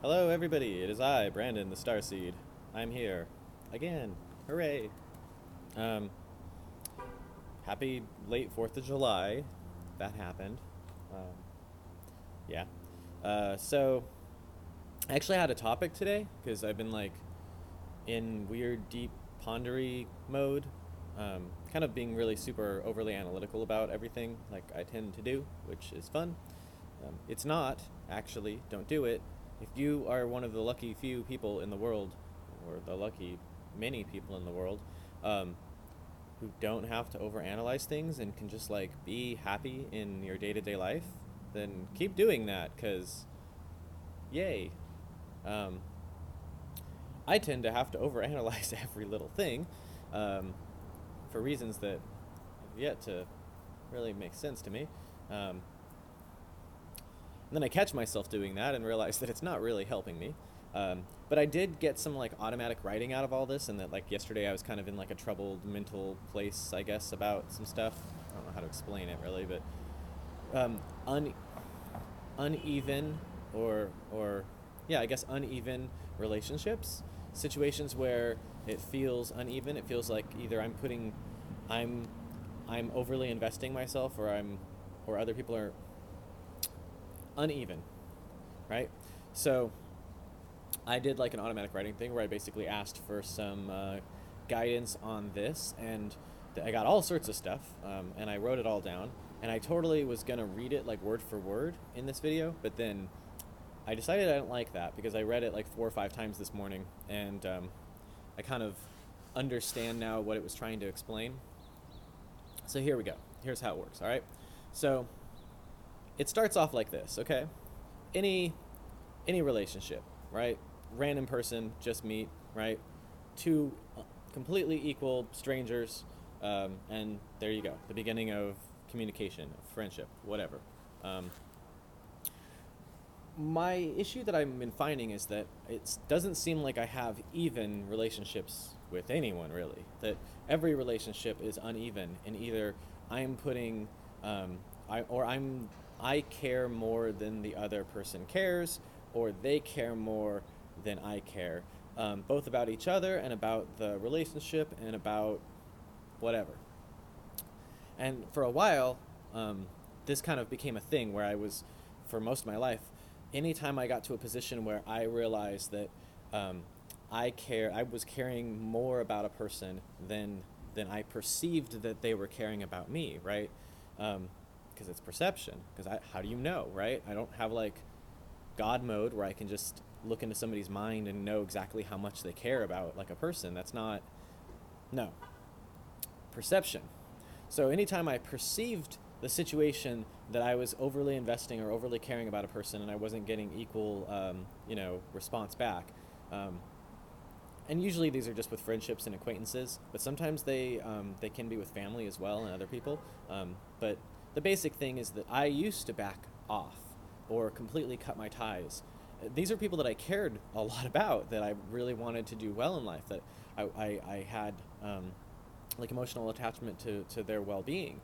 Hello, everybody. It is I, Brandon, the Starseed. I'm here again. Hooray! Um, Happy late 4th of July. That happened. Um, yeah. So I actually had a topic today because I've been like in weird, deep, pondery mode. Kind of being really super overly analytical about everything, like I tend to do, which is fun. It's not, actually, don't do it. If you are one of the lucky few people in the world, or the lucky many people in the world, um, who don't have to overanalyze things and can just like be happy in your day to day life, then keep doing that, because yay. Um, I tend to have to overanalyze every little thing um, for reasons that have yet to really make sense to me. Um, And then I catch myself doing that and realize that it's not really helping me. But I did get some like automatic writing out of all this, and that like yesterday I was kind of in like a troubled mental place, I guess, about some stuff. I don't know how to explain it really, but um, un- uneven or yeah, I guess uneven relationships, situations where it feels uneven. It feels like either I'm I'm overly investing myself, or other people are uneven, right? So I did like an automatic writing thing where I basically asked for some guidance on this, and I got all sorts of stuff, and I wrote it all down. And I totally was gonna read it like word for word in this video, but then I decided I didn't like that because I read it like 4 or 5 times this morning, and I kind of understand now what it was trying to explain. So here we go. Here's how it works. All right. So it starts off like this. Okay. Any any relationship, right? Random person, just meet, right? Two completely equal strangers, and there you go. The beginning of communication, friendship, whatever. Um, my issue that I've been finding is that it doesn't seem like I have even relationships with anyone really. That every relationship is uneven, and either I'm putting, I care more than the other person cares, or they care more than I care, both about each other and about the relationship and about whatever. And for a while, this kind of became a thing where I was, for most of my life, anytime I got to a position where I realized that um, I was caring more about a person than I perceived that they were caring about me, right? Because it's perception. Because how do you know, right? I don't have like God mode where I can just look into somebody's mind and know exactly how much they care about like a person. That's not, no, perception. So anytime I perceived the situation that I was overly investing or overly caring about a person and I wasn't getting equal, response back, um, and usually these are just with friendships and acquaintances, but sometimes they can be with family as well and other people. But the basic thing is that I used to back off or completely cut my ties. These are people that I cared a lot about, that I really wanted to do well in life, that I had like emotional attachment to their well-being.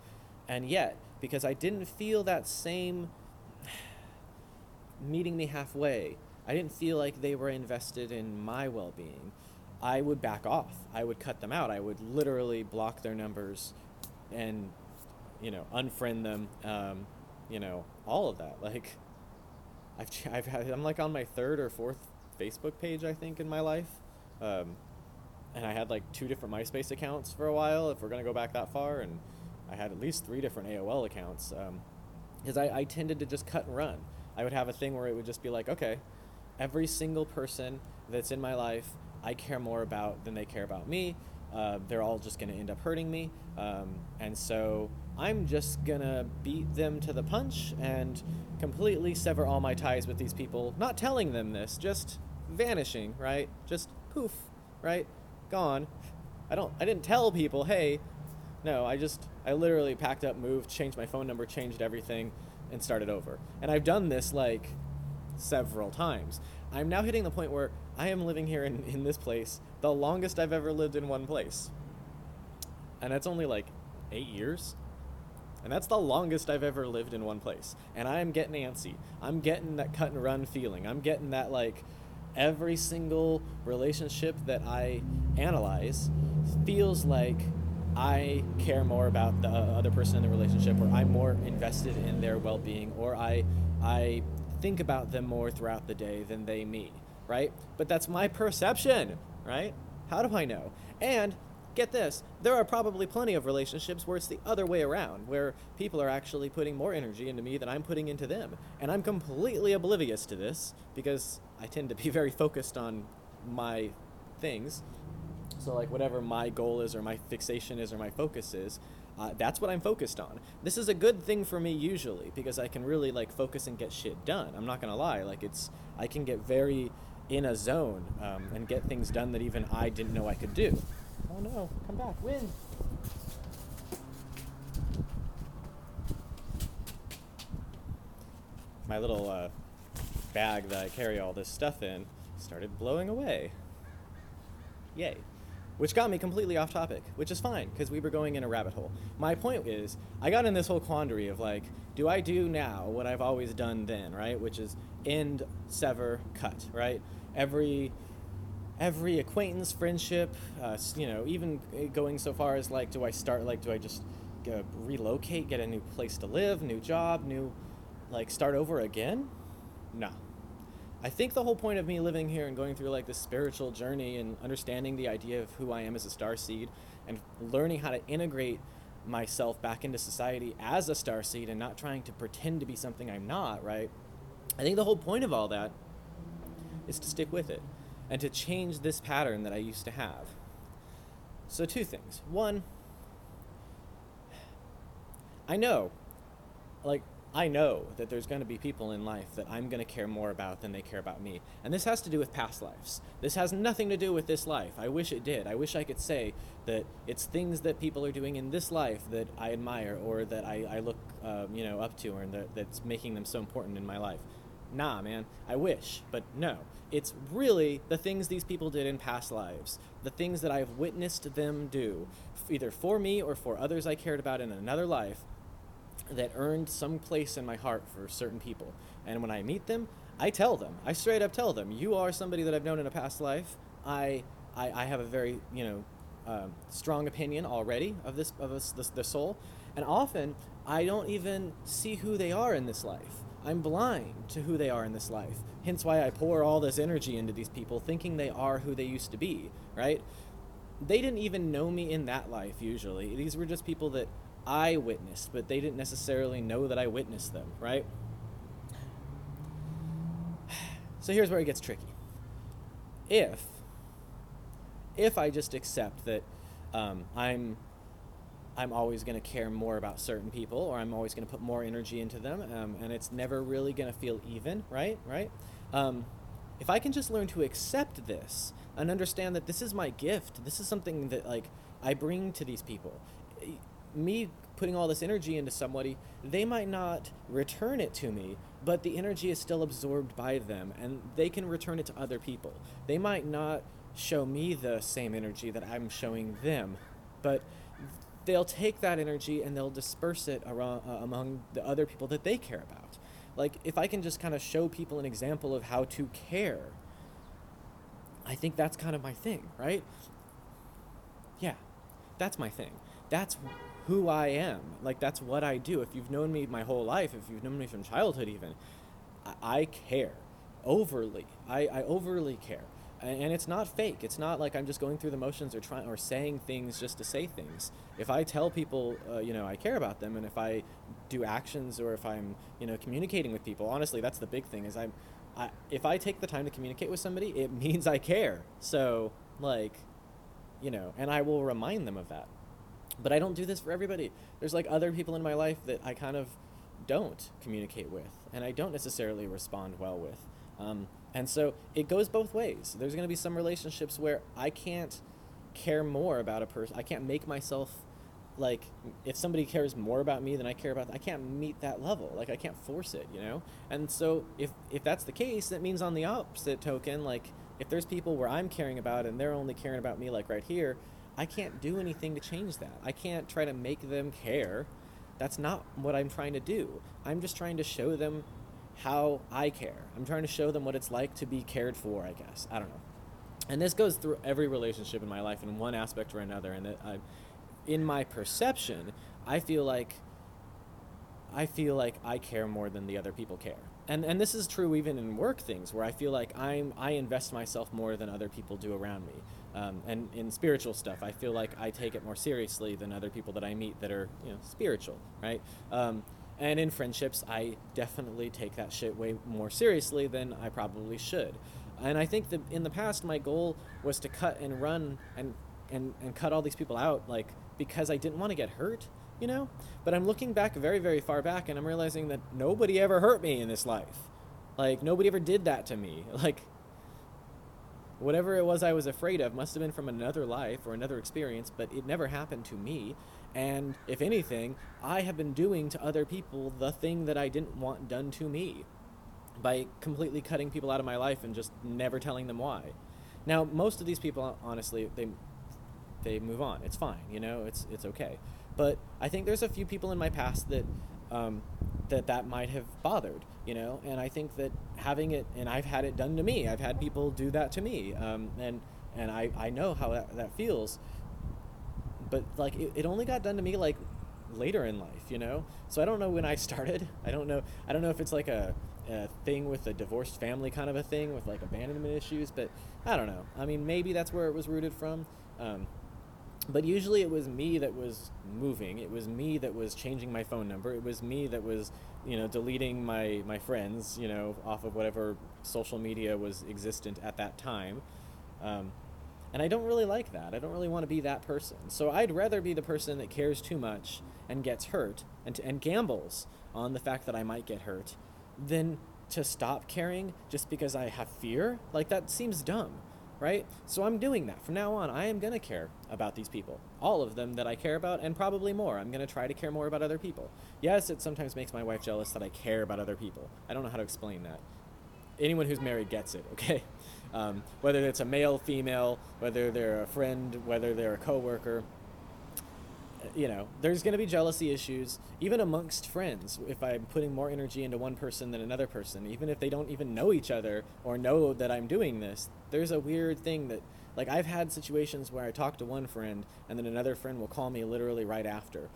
And yet, because I didn't feel that same meeting me halfway, I didn't feel like they were invested in my well-being, I would back off. I would cut them out. I would literally block their numbers and, unfriend them, all of that. Like, I'm like on my third or fourth Facebook page, I think, in my life. Um, and I had like 2 different MySpace accounts for a while, if we're gonna go back that far, and I had at least 3 different AOL accounts, because I tended to just cut and run. I would have a thing where it would just be like, okay, every single person that's in my life, I care more about than they care about me. They're all just gonna end up hurting me, and so I'm just gonna beat them to the punch and completely sever all my ties with these people. Not telling them this, just vanishing, right? Just poof, right? Gone. I didn't tell people, hey, no, I literally packed up, moved, changed my phone number, changed everything, and started over. And I've done this like several times. I'm now hitting the point where I am living here in this place the longest I've ever lived in one place. And that's only like 8 years. And that's the longest I've ever lived in one place. And I'm getting antsy. I'm getting that cut and run feeling. I'm getting that, like, every single relationship that I analyze feels like I care more about the other person in the relationship, or I'm more invested in their well-being, or I think about them more throughout the day than they me, right? But that's my perception, right? How do I know? And get this, there are probably plenty of relationships where it's the other way around, where people are actually putting more energy into me than I'm putting into them. And I'm completely oblivious to this because I tend to be very focused on my things. So, like, whatever my goal is or my fixation is or my focus is, that's what I'm focused on. This is a good thing for me usually because I can really, like, focus and get shit done. I'm not gonna lie, like, I can get very in a zone and get things done that even I didn't know I could do. Oh no, come back, wind! My little bag that I carry all this stuff in started blowing away. Yay. Which got me completely off topic, which is fine, because we were going in a rabbit hole. My point is, I got in this whole quandary of, like, do I do now what I've always done then, right? Which is end, sever, cut, right? Every acquaintance, friendship, even going so far as, like, do I just relocate, get a new place to live, new job, start over again? No. I think the whole point of me living here and going through, like, this spiritual journey and understanding the idea of who I am as a starseed and learning how to integrate myself back into society as a starseed and not trying to pretend to be something I'm not, right? I think the whole point of all that is to stick with it and to change this pattern that I used to have. So 2 things. 1, I know that there's going to be people in life that I'm going to care more about than they care about me. And this has to do with past lives. This has nothing to do with this life. I wish it did. I wish I could say that it's things that people are doing in this life that I admire or that I look up to, or that's making them so important in my life. Nah, man, I wish, but no. It's really the things these people did in past lives, the things that I've witnessed them do, either for me or for others I cared about in another life, that earned some place in my heart for certain people. And when I meet them, I tell them. I straight up tell them, you are somebody that I've known in a past life. I have a very, strong opinion already of the soul. And often, I don't even see who they are in this life. I'm blind to who they are in this life. Hence why I pour all this energy into these people, thinking they are who they used to be, right? They didn't even know me in that life, usually. These were just people that I witnessed, but they didn't necessarily know that I witnessed them, right? So here's where it gets tricky. If I just accept that I'm always going to care more about certain people, or I'm always going to put more energy into them, and it's never really going to feel even, right? If I can just learn to accept this and understand that this is my gift, this is something that, like, I bring to these people. Me putting all this energy into somebody, they might not return it to me, but the energy is still absorbed by them, and they can return it to other people. They might not show me the same energy that I'm showing them, but they'll take that energy and they'll disperse it around, among the other people that they care about. Like, if I can just kind of show people an example of how to care, I think that's kind of my thing, right? Yeah, that's my thing. That's who I am. Like, that's what I do. If you've known me my whole life, if you've known me from childhood even, I care overly. I overly care. And it's not fake. It's not like I'm just going through the motions or saying things just to say things. If I tell people, I care about them, and if I do actions, or if I'm, communicating with people, honestly, that's the big thing, is if I take the time to communicate with somebody, it means I care. So, and I will remind them of that. But I don't do this for everybody. There's, like, other people in my life that I kind of don't communicate with, and I don't necessarily respond well with. And so it goes both ways. There's going to be some relationships where I can't care more about a person. I can't make myself, like, if somebody cares more about me than I care about, I can't meet that level. Like, I can't force it, And so if that's the case, that means on the opposite token, like, if there's people where I'm caring about and they're only caring about me, like right here, I can't do anything to change that. I can't try to make them care. That's not what I'm trying to do. I'm just trying to show them how I care. I'm trying to show them what it's like to be cared for, I guess. I don't know. And this goes through every relationship in my life in one aspect or another. And that in my perception, I feel like I care more than the other people care. And this is true even in work things where I feel like I invest myself more than other people do around me. And in spiritual stuff, I feel like I take it more seriously than other people that I meet that are, spiritual, right? And in friendships, I definitely take that shit way more seriously than I probably should. And I think that in the past, my goal was to cut and run and cut all these people out, like, because I didn't want to get hurt. But I'm looking back very, very far back, and I'm realizing that nobody ever hurt me in this life. Like, nobody ever did that to me. Like, whatever it was I was afraid of must have been from another life or another experience, but it never happened to me. And if anything, I have been doing to other people the thing that I didn't want done to me by completely cutting people out of my life and just never telling them why. Now, most of these people, honestly, they move on. It's fine, it's okay. But I think there's a few people in my past that that might have bothered, and I think that having it, and I've had it done to me. I've had people do that to me, and I know how that feels. But like it only got done to me like later in life, So I don't know when I started. I don't know if it's like a thing with a divorced family kind of a thing with like abandonment issues, but I don't know. I mean, maybe that's where it was rooted from. But usually it was me that was moving. It was me that was changing my phone number. It was me that was, deleting my friends, off of whatever social media was existent at that time. And I don't really like that. I don't really want to be that person. So I'd rather be the person that cares too much and gets hurt and gambles on the fact that I might get hurt than to stop caring just because I have fear. Like, that seems dumb. Right? So I'm doing that. From now on, I am going to care about these people. All of them that I care about, and probably more. I'm going to try to care more about other people. Yes, it sometimes makes my wife jealous that I care about other people. I don't know how to explain that. Anyone who's married gets it, okay? Whether it's a male, female, whether they're a friend, whether they're a coworker, there's going to be jealousy issues, even amongst friends, if I'm putting more energy into one person than another person, even if they don't even know each other or know that I'm doing this. There's a weird thing that, like, I've had situations where I talk to one friend and then another friend will call me literally right after.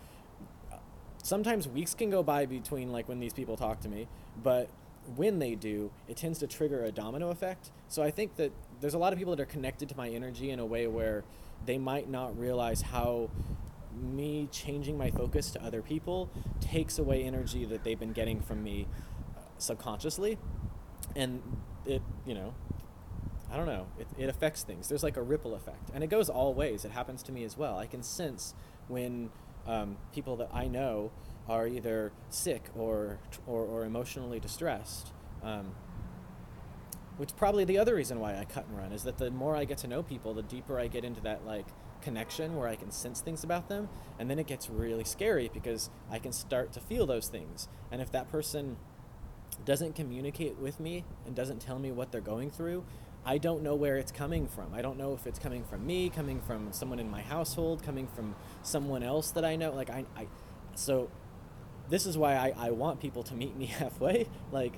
Sometimes weeks can go by between, like, when these people talk to me, but when they do, it tends to trigger a domino effect. So I think that there's a lot of people that are connected to my energy in a way where they might not realize how me changing my focus to other people takes away energy that they've been getting from me subconsciously. And it, I don't know, it affects things. There's like a ripple effect, and it goes all ways. It happens to me as well. I can sense when people that I know are either sick or emotionally distressed, which probably the other reason why I cut and run is that the more I get to know people, the deeper I get into that, like, connection where I can sense things about them, and then it gets really scary because I can start to feel those things. And if that person doesn't communicate with me and doesn't tell me what they're going through, I don't know where it's coming from. I don't know if it's coming from me, coming from someone in my household, coming from someone else that I know. Like, so this is why I want people to meet me halfway. Like,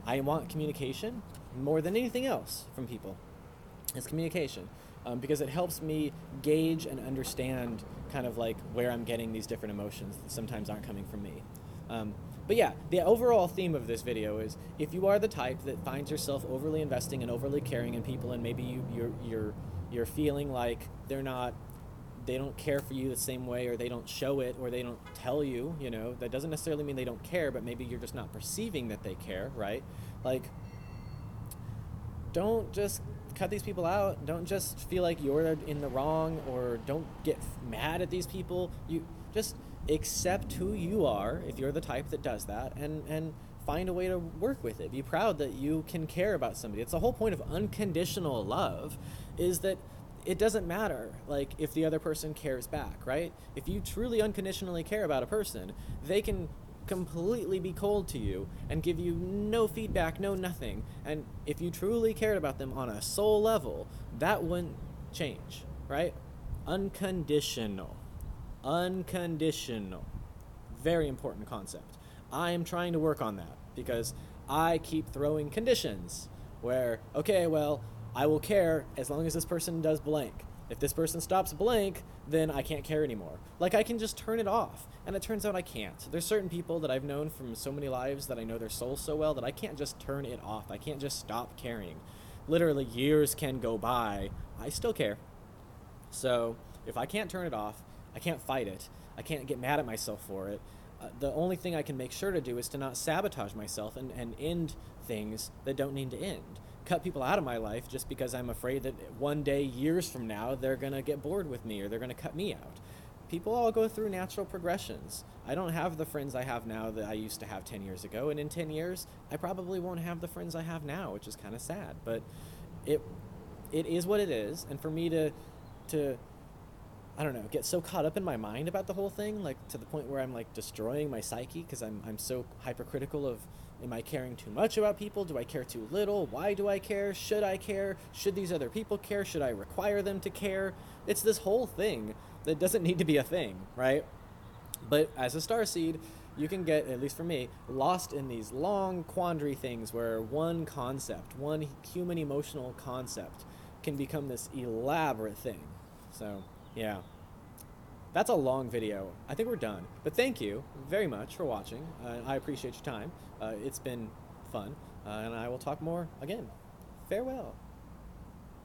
I want communication more than anything else from people. It's communication. Because it helps me gauge and understand kind of like where I'm getting these different emotions that sometimes aren't coming from me. But yeah, the overall theme of this video is, if you are the type that finds yourself overly investing and overly caring in people, and maybe you're feeling like they don't care for you the same way, or they don't show it, or they don't tell you, that doesn't necessarily mean they don't care, but maybe you're just not perceiving that they care, right? Like, don't just cut these people out. Don't just feel like you're in the wrong, or don't get mad at these people. You just accept who you are if you're the type that does that, and find a way to work with it. Be proud that you can care about somebody. It's the whole point of unconditional love, is that it doesn't matter, like, if the other person cares back, right? If you truly unconditionally care about a person, they can completely be cold to you and give you no feedback, no nothing. And if you truly cared about them on a soul level, that wouldn't change, right? Unconditional. very important concept. I am trying to work on that because I keep throwing conditions where, okay, well, I will care as long as this person does blank. If this person stops blank, then I can't care anymore. Like, I can just turn it off, and it turns out I can't. There's certain people that I've known from so many lives that I know their souls so well that I can't just turn it off. I can't just stop caring. Literally, years can go by. I still care. So, if I can't turn it off, I can't fight it. I can't get mad at myself for it. The only thing I can make sure to do is to not sabotage myself and end things that don't need to end. Cut people out of my life just because I'm afraid that one day, years from now, they're going to get bored with me or they're going to cut me out. People all go through natural progressions. I don't have the friends I have now that I used to have 10 years ago, and in 10 years, I probably won't have the friends I have now, which is kind of sad. But it is what it is, and for me to I don't know, get so caught up in my mind about the whole thing, like to the point where I'm like destroying my psyche because I'm so hypercritical of, am I caring too much about people? Do I care too little? Why do I care? Should I care? Should these other people care? Should I require them to care? It's this whole thing that doesn't need to be a thing, right? But as a starseed, you can get, at least for me, lost in these long quandary things where one concept, one human emotional concept can become this elaborate thing. So, yeah. That's a long video. I think we're done. But thank you very much for watching. I appreciate your time. It's been fun. And I will talk more again. Farewell.